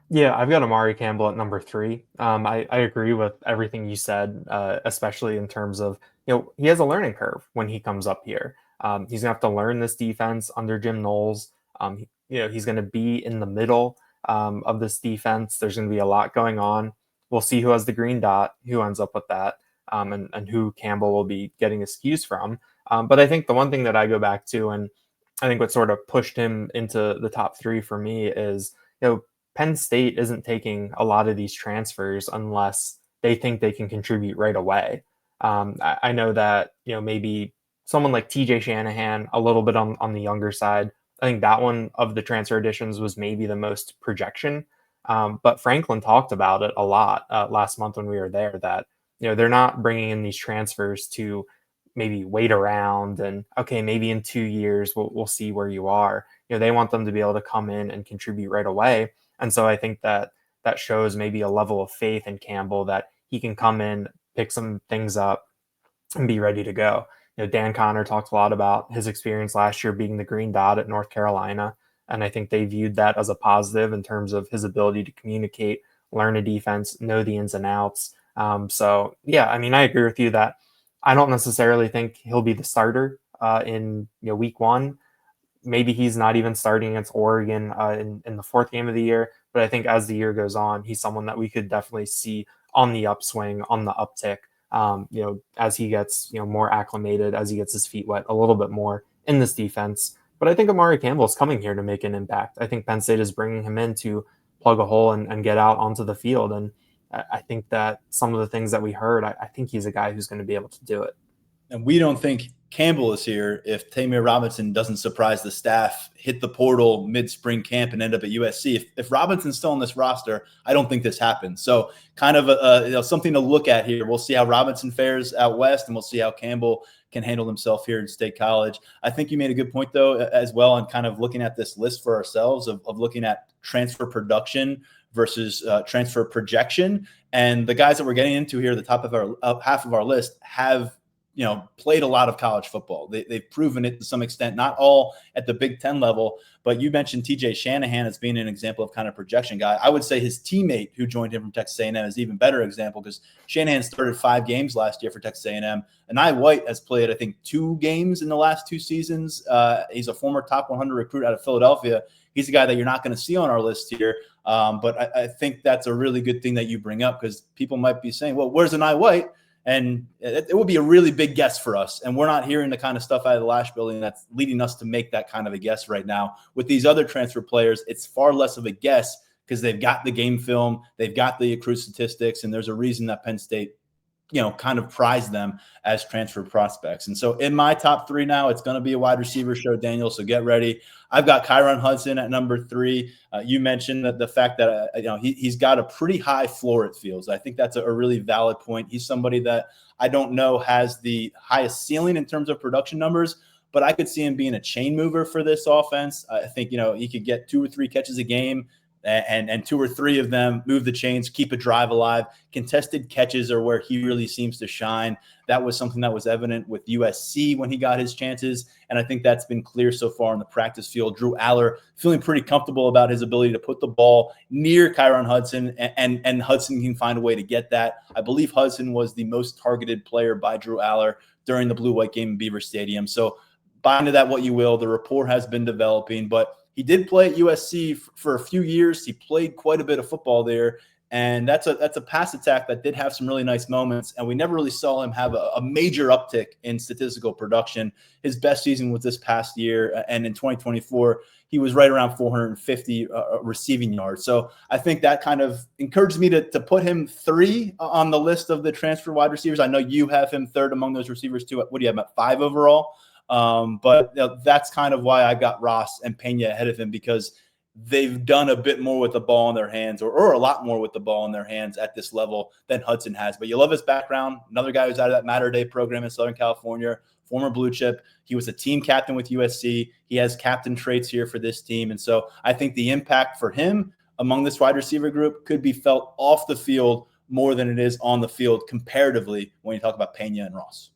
Yeah, I've got Amari Campbell at number 3. I agree with everything you said, especially in terms of, he has a learning curve when he comes up here. He's going to have to learn this defense under Jim Knowles. He's going to be in the middle of this defense. There's going to be a lot going on. We'll see who has the green dot, who ends up with that, and who Campbell will be getting his cues from. But I think the one thing that I go back to, and I think what sort of pushed him into the top 3 for me is, Penn State isn't taking a lot of these transfers unless they think they can contribute right away. I know that, maybe someone like TJ Shanahan, a little bit on the younger side, I think that one of the transfer additions was maybe the most projection. But Franklin talked about it a lot last month when we were there, that, they're not bringing in these transfers to maybe wait around and, okay, maybe in 2 years we'll see where you are. They want them to be able to come in and contribute right away. And so I think that shows maybe a level of faith in Campbell that he can come in, pick some things up, and be ready to go. Dan Connor talked a lot about his experience last year being the green dot at North Carolina. And I think they viewed that as a positive in terms of his ability to communicate, learn a defense, know the ins and outs. So, yeah, I mean, I agree with you that I don't necessarily think he'll be the starter in week one. Maybe he's not even starting against Oregon in the fourth game of the year. But I think as the year goes on, he's someone that we could definitely see on the upswing, on the uptick, as he gets more acclimated, as he gets his feet wet a little bit more in this defense. But I think Amari Campbell is coming here to make an impact. I think Penn State is bringing him in to plug a hole and get out onto the field. And I think that some of the things that we heard, I think he's a guy who's going to be able to do it. And we don't think Campbell is here if Tamir Robinson doesn't surprise the staff, hit the portal mid-spring camp, and end up at USC. If Robinson's still on this roster, I don't think this happens. So kind of something to look at here. We'll see how Robinson fares out west, and we'll see how Campbell can handle himself here in State College. I think you made a good point, though, as well, and kind of looking at this list for ourselves of looking at transfer production versus transfer projection. And the guys that we're getting into here, the top of our half of our list, have played a lot of college football. They've proven it to some extent, not all at the Big Ten level, but you mentioned TJ Shanahan as being an example of kind of projection guy. I would say his teammate who joined him from Texas A&M is an even better example because Shanahan started 5 games last year for Texas A&M. Anai White has played, I think, 2 games in the last 2 seasons. He's a former top 100 recruit out of Philadelphia. He's a guy that you're not going to see on our list here. But I think that's a really good thing that you bring up because people might be saying, well, where's Anai White? And it would be a really big guess for us. And we're not hearing the kind of stuff out of the Lash building that's leading us to make that kind of a guess right now. With these other transfer players, it's far less of a guess because they've got the game film, they've got the accrued statistics, and there's a reason that Penn State kind of prize them as transfer prospects. And so in my top 3 now, it's going to be a wide receiver show, Daniel. So get ready. I've got Kyron Hudson at number 3. You mentioned that the fact that he's got a pretty high floor, it feels. I think that's a really valid point. He's somebody that I don't know has the highest ceiling in terms of production numbers, but I could see him being a chain mover for this offense. I think he could get 2 or 3 catches a game, and 2 or 3 of them move the chains, keep a drive alive. Contested catches are where he really seems to shine. That was something that was evident with USC when he got his chances, and I think that's been clear so far in the practice field. Drew Aller feeling pretty comfortable about his ability to put the ball near Kyron Hudson, and Hudson can find a way to get that. I believe Hudson was the most targeted player by Drew Aller during the Blue-White game in Beaver Stadium. So buy into that what you will. The rapport has been developing, but he did play at USC for a few years. He played quite a bit of football there, and that's a pass attack that did have some really nice moments, and we never really saw him have a major uptick in statistical production. His best season was this past year, and in 2024, he was right around 450 receiving yards. So I think that kind of encouraged me to put him 3 on the list of the transfer wide receivers. I know you have him 3rd among those receivers too. What do you have, at 5 overall? But that's kind of why I got Ross and Pena ahead of him, because they've done a bit more with the ball in their hands, or a lot more with the ball in their hands at this level than Hudson has. But you love his background. Another guy who's out of that Mater Day program in Southern California, former blue chip. He was a team captain with USC. He has captain traits here for this team. And so I think the impact for him among this wide receiver group could be felt off the field more than it is on the field comparatively when you talk about Pena and Ross.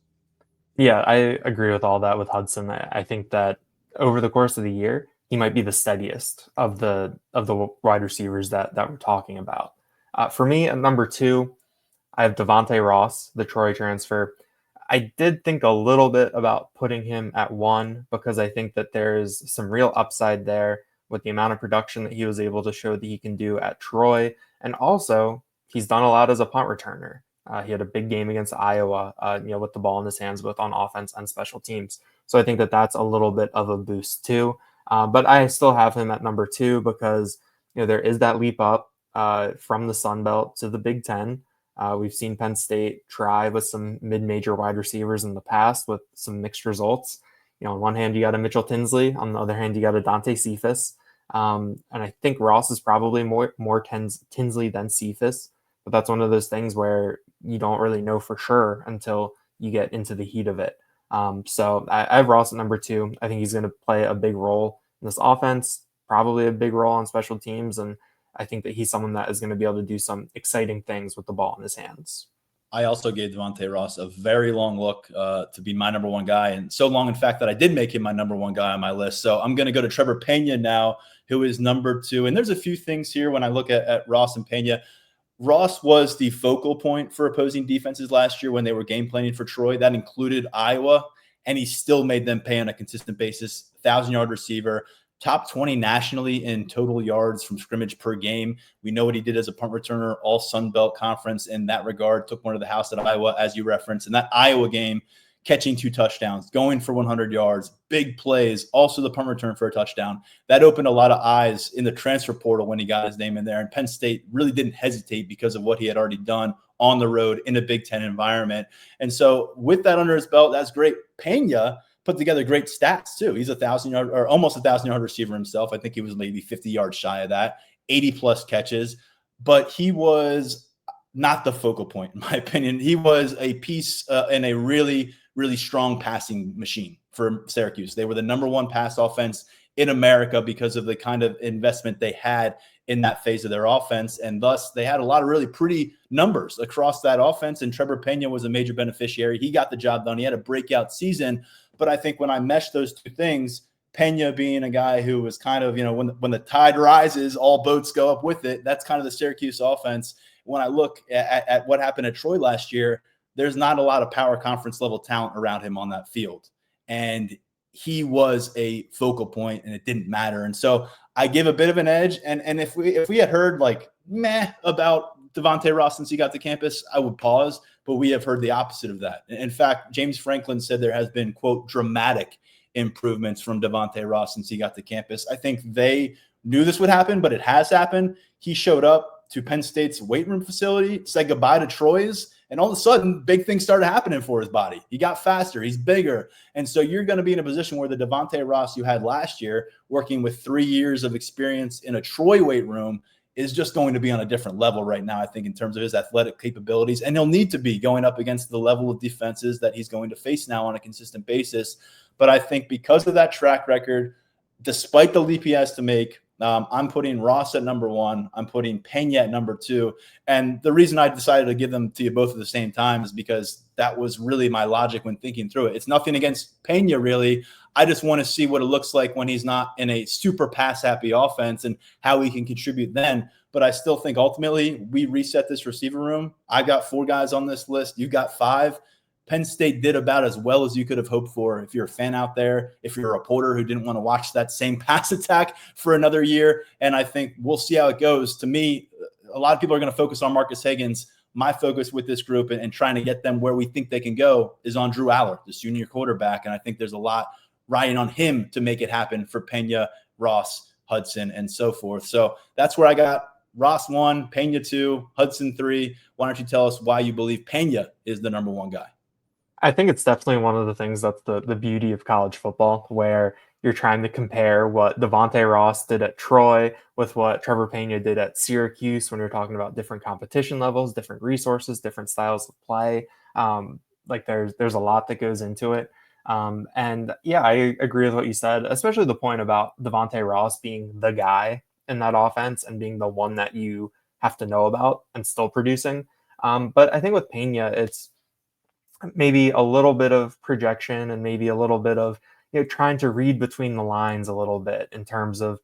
Yeah, I agree with all that with Hudson. I think that over the course of the year, he might be the steadiest of the wide receivers that we're talking about. For me, at number 2, I have Devontae Ross, the Troy transfer. I did think a little bit about putting him at 1 because I think that there's some real upside there with the amount of production that he was able to show that he can do at Troy. And also, he's done a lot as a punt returner. He had a big game against Iowa, with the ball in his hands, both on offense and special teams. So I think that that's a little bit of a boost too. But I still have him at number 2 because there is that leap up from the Sun Belt to the Big Ten. We've seen Penn State try with some mid-major wide receivers in the past with some mixed results. On one hand, you got a Mitchell Tinsley. On the other hand, you got a Dante Cephas. And I think Ross is probably more Tinsley than Cephas. But that's one of those things where you don't really know for sure until you get into the heat of it. So I have Ross at number 2. I think he's going to play a big role in this offense, probably a big role on special teams. And I think that he's someone that is going to be able to do some exciting things with the ball in his hands. I also gave Devontae Ross a very long look to be my number one guy, and so long, in fact, that I did make him my number one guy on my list. So I'm going to go to Trevor Pena now, who is number 2. And there's a few things here when I look at Ross and Pena. Ross was the focal point for opposing defenses last year when they were game planning for Troy. That included Iowa, and he still made them pay on a consistent basis. 1,000-yard receiver, top 20 nationally in total yards from scrimmage per game. We know what he did as a punt returner, all Sun Belt Conference in that regard. Took one to the house at Iowa, as you referenced. In that Iowa game, catching 2 touchdowns, going for 100 yards, big plays, also the punt return for a touchdown. That opened a lot of eyes in the transfer portal when he got his name in there. And Penn State really didn't hesitate because of what he had already done on the road in a Big Ten environment. And so with that under his belt, that's great. Pena put together great stats too. He's 1,000-yard or almost 1,000-yard receiver himself. I think he was maybe 50 yards shy of that, 80+ catches. But he was not the focal point, in my opinion. He was a piece in a really strong passing machine for Syracuse. They were the number 1 pass offense in America because of the kind of investment they had in that phase of their offense. And thus they had a lot of really pretty numbers across that offense. And Trevor Pena was a major beneficiary. He got the job done. He had a breakout season. But I think when I mesh those two things, Pena being a guy who was kind of, when the tide rises, all boats go up with it. That's kind of the Syracuse offense. When I look at what happened at Troy last year, there's not a lot of power conference level talent around him on that field. And he was a focal point, and it didn't matter. And so I give a bit of an edge. And if we had heard meh about Devontae Ross since he got to campus, I would pause. But we have heard the opposite of that. In fact, James Franklin said there has been, quote, dramatic improvements from Devontae Ross since he got to campus. I think they knew this would happen, but it has happened. He showed up to Penn State's weight room facility, said goodbye to Troy's, and all of a sudden, big things started happening for his body. He got faster. He's bigger. And so you're going to be in a position where the Devontae Ross you had last year, working with 3 years of experience in a Troy weight room, is just going to be on a different level right now, I think, in terms of his athletic capabilities. And he'll need to be going up against the level of defenses that he's going to face now on a consistent basis. But I think because of that track record, despite the leap he has to make, I'm putting Ross at number 1. I'm putting Pena at number 2. And the reason I decided to give them to you both at the same time is because that was really my logic when thinking through it. It's nothing against Pena, really. I just want to see what it looks like when he's not in a super pass-happy offense and how he can contribute then. But I still think ultimately we reset this receiver room. I got 4 guys on this list. You got 5. Penn State did about as well as you could have hoped for. If you're a fan out there, if you're a reporter who didn't want to watch that same pass attack for another year. And I think we'll see how it goes. To me, a lot of people are going to focus on Marcus Higgins. My focus with this group and trying to get them where we think they can go is on Drew Aller, the junior quarterback. And I think there's a lot riding on him to make it happen for Pena, Ross, Hudson, and so forth. So that's where I got Ross 1, Pena 2, Hudson 3. Why don't you tell us why you believe Pena is the number 1 guy? I think it's definitely one of the things that's the beauty of college football, where you're trying to compare what Devontae Ross did at Troy with what Trevor Pena did at Syracuse when you're talking about different competition levels, different resources, different styles of play. There's a lot that goes into it. And yeah, I agree with what you said, especially the point about Devontae Ross being the guy in that offense and being the one that you have to know about and still producing. But I think with Pena, it's maybe a little bit of projection and maybe a little bit of trying to read between the lines a little bit in terms of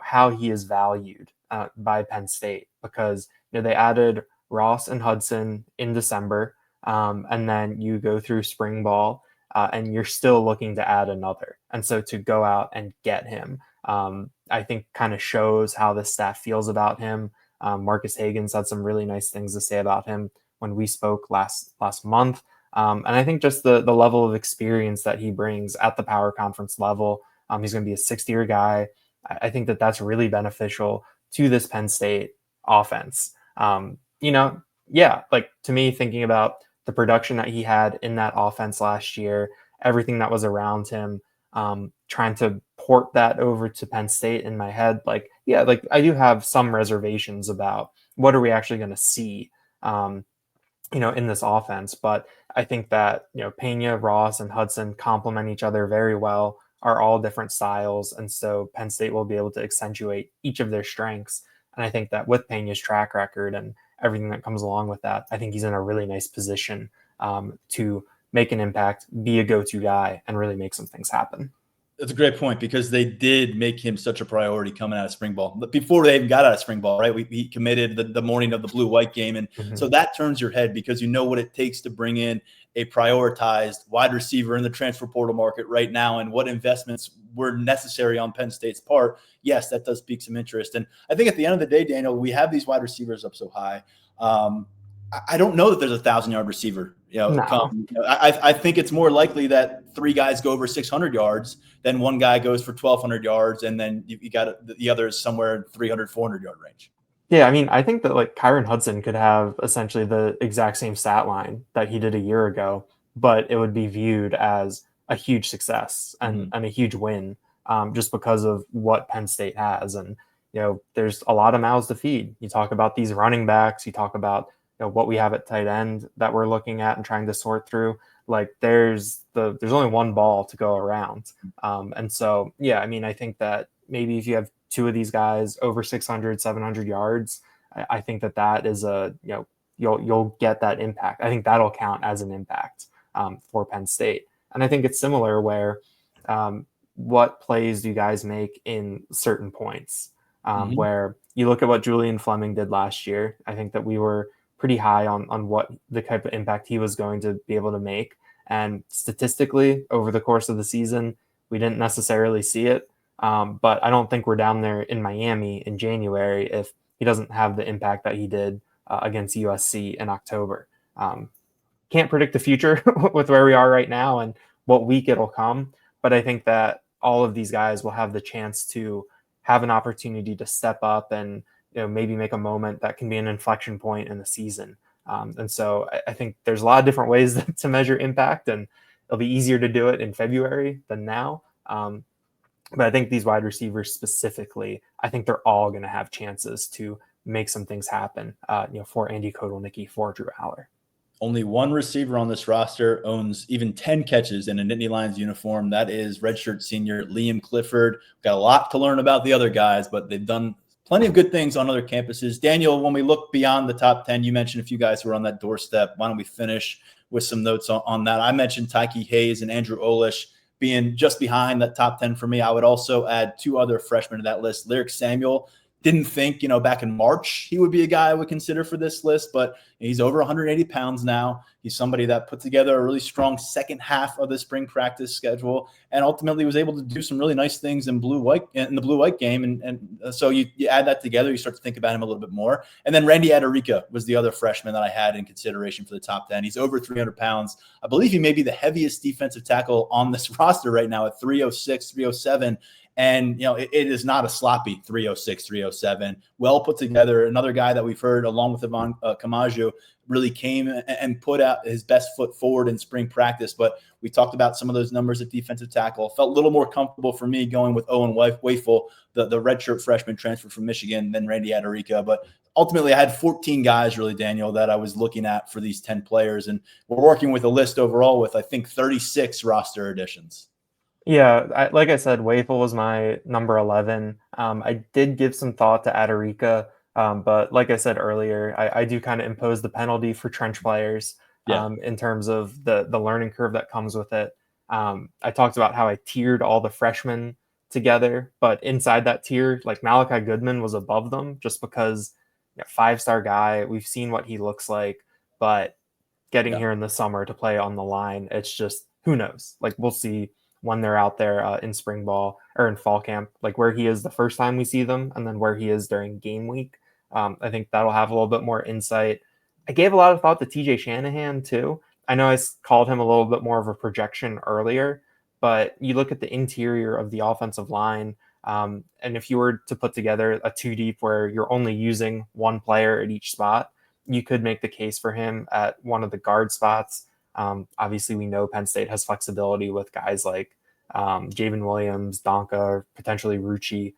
how he is valued by Penn State, because they added Ross and Hudson in December, and then you go through spring ball and you're still looking to add another, and so to go out and get him, I think kind of shows how the staff feels about him. Marcus Higgins had some really nice things to say about him when we spoke last month. And I think just the level of experience that he brings at the power conference level, he's going to be a 6th-year guy. I think that's really beneficial to this Penn State offense. To me, thinking about the production that he had in that offense last year, everything that was around him, trying to port that over to Penn State in my head, I do have some reservations about what are we actually going to see, in this offense. But I think that, Pena, Ross, and Hudson complement each other very well, are all different styles. And so Penn State will be able to accentuate each of their strengths. And I think that with Pena's track record and everything that comes along with that, I think he's in a really nice position to make an impact, be a go-to guy, and really make some things happen. That's a great point, because they did make him such a priority coming out of spring ball. But before they even got out of spring ball, right? He committed the morning of the blue-white game. And so that turns your head, because you know what it takes to bring in a prioritized wide receiver in the transfer portal market right now, and what investments were necessary on Penn State's part. Yes, that does pique some interest. And I think at the end of the day, Daniel, we have these wide receivers up so high. I don't know that there's a 1,000-yard receiver. I think it's more likely that 3 guys go over 600 yards than 1 guy goes for 1,200 yards, and then you got the others somewhere 300, 400-yard range. Yeah, I mean, I think that like Kyron Hudson could have essentially the exact same stat line that he did a year ago, but it would be viewed as a huge success and a huge win, just because of what Penn State has. And, there's a lot of mouths to feed. You talk about these running backs, you talk about what we have at tight end that we're looking at and trying to sort through. Like there's only one ball to go around. And so, yeah, I mean, I think that maybe if you have 2 of these guys over 600, 700 yards, I think that is you'll get that impact. I think that'll count as an impact for Penn State. And I think it's similar where what plays do you guys make in certain points where you look at what Julian Fleming did last year. I think that we were pretty high on what the type of impact he was going to be able to make. And statistically, over the course of the season, we didn't necessarily see it. But I don't think we're down there in Miami in January if he doesn't have the impact that he did against USC in October. Can't predict the future with where we are right now and what week it'll come. But I think that all of these guys will have the chance to have an opportunity to step up and maybe make a moment that can be an inflection point in the season. And so I think there's a lot of different ways to measure impact, and it'll be easier to do it in February than now. But I think these wide receivers specifically, I think they're all going to have chances to make some things happen, for Andy Kotelnicki, for Drew Aller. Only one receiver on this roster owns even 10 catches in a Nittany Lions uniform. That is redshirt senior Liam Clifford. We've got a lot to learn about the other guys, but they've done plenty of good things on other campuses. Daniel, when we look beyond the top 10, you mentioned a few guys who are on that doorstep. Why don't we finish with some notes on that? I mentioned Tyke Hayes and Andrew Olish being just behind that top 10 for me. I would also add 2 other freshmen to that list. Lyric Samuel, didn't think, back in March he would be a guy I would consider for this list, but he's over 180 pounds now. He's somebody that put together a really strong second half of the spring practice schedule and ultimately was able to do some really nice things in the blue-white game. And so you add that together, you start to think about him a little bit more. And then Randy Adarica was the other freshman that I had in consideration for the top 10. He's over 300 pounds. I believe he may be the heaviest defensive tackle on this roster right now at 306, 307. And, it is not a sloppy 306, 307. Well put together. Another guy that we've heard, along with Ivan Kamaju, really came and put out his best foot forward in spring practice. But we talked about some of those numbers at defensive tackle. Felt a little more comfortable for me going with Owen Wafel, the redshirt freshman transfer from Michigan, than Randy Adarica. But ultimately, I had 14 guys, really, Daniel, that I was looking at for these 10 players. And we're working with a list overall with, I think, 36 roster additions. Yeah, like I said, Wafel was my number 11. I did give some thought to Adarica, but like I said earlier, I do kind of impose the penalty for trench players in terms of the learning curve that comes with it. I talked about how I tiered all the freshmen together, but inside that tier, like Malachi Goodman was above them just because 5-star guy, we've seen what he looks like, but getting here in the summer to play on the line, it's just, who knows? Like we'll see when they're out there in spring ball or in fall camp, like where he is the first time we see them and then where he is during game week. I think that'll have a little bit more insight. I gave a lot of thought to TJ Shanahan too. I know I called him a little bit more of a projection earlier, but you look at the interior of the offensive line, and if you were to put together a 2 deep where you're only using one player at each spot, you could make the case for him at one of the guard spots. Obviously, we know Penn State has flexibility with guys like Javen Williams, Donka, potentially Rucci.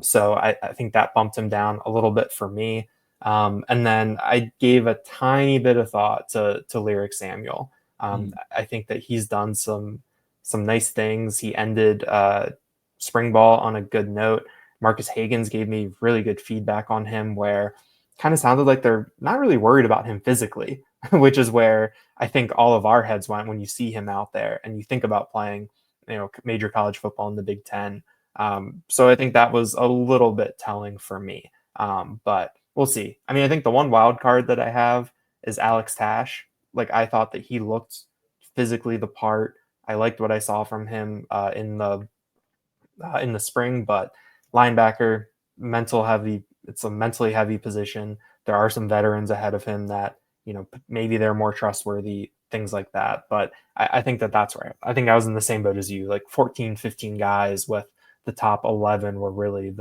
So I think that bumped him down a little bit for me. And then I gave a tiny bit of thought to Lyric Samuel. I think that he's done some nice things. He ended spring ball on a good note. Marcus Hagans gave me really good feedback on him where kind of sounded like they're not really worried about him physically, which is where I think all of our heads went when you see him out there and you think about playing, major college football in the Big Ten. So I think that was a little bit telling for me. But we'll see. I mean, I think the one wild card that I have is Alex Tash. Like, I thought that he looked physically the part. I liked what I saw from him in the spring, but linebacker, it's a mentally heavy position. There are some veterans ahead of him that, maybe they're more trustworthy, things like that. But I think that's where I think I was in the same boat as you, like 14, 15 guys with the top 11 were really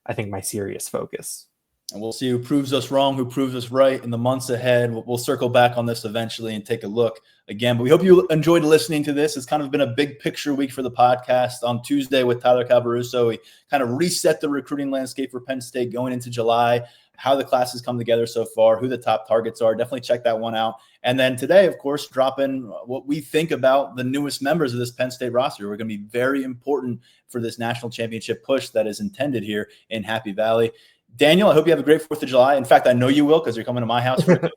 I think my serious focus. And we'll see who proves us wrong, who proves us right in the months ahead. We'll circle back on this eventually and take a look again. But we hope you enjoyed listening to this. It's kind of been a big picture week for the podcast. On Tuesday with Tyler Calvaruso, we kind of reset the recruiting landscape for Penn State going into July, how the classes come together so far, who the top targets are. Definitely check that one out. And then today, of course, drop in what we think about the newest members of this Penn State roster. We're going to be very important for this national championship push that is intended here in Happy Valley. Daniel, I hope you have a great 4th of July. In fact, I know you will because you're coming to my house for it.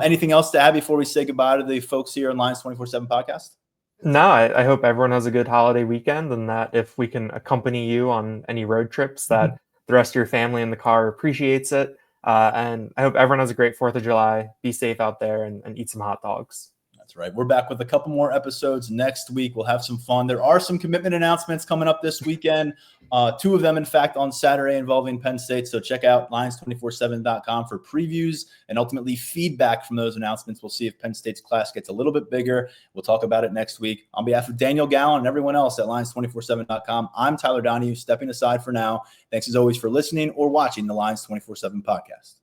Anything else to add before we say goodbye to the folks here on Lions247 Podcast? No, I hope everyone has a good holiday weekend, and that if we can accompany you on any road trips, that the rest of your family in the car appreciates it. And I hope everyone has a great 4th of July. Be safe out there and eat some hot dogs. That's right. We're back with a couple more episodes next week. We'll have some fun. There are some commitment announcements coming up this weekend. 2 of them, in fact, on Saturday involving Penn State. So check out Lions247.com for previews and ultimately feedback from those announcements. We'll see if Penn State's class gets a little bit bigger. We'll talk about it next week. On behalf of Daniel Gowan and everyone else at Lions247.com, I'm Tyler Donahue, stepping aside for now. Thanks as always for listening or watching the Lions247 Podcast.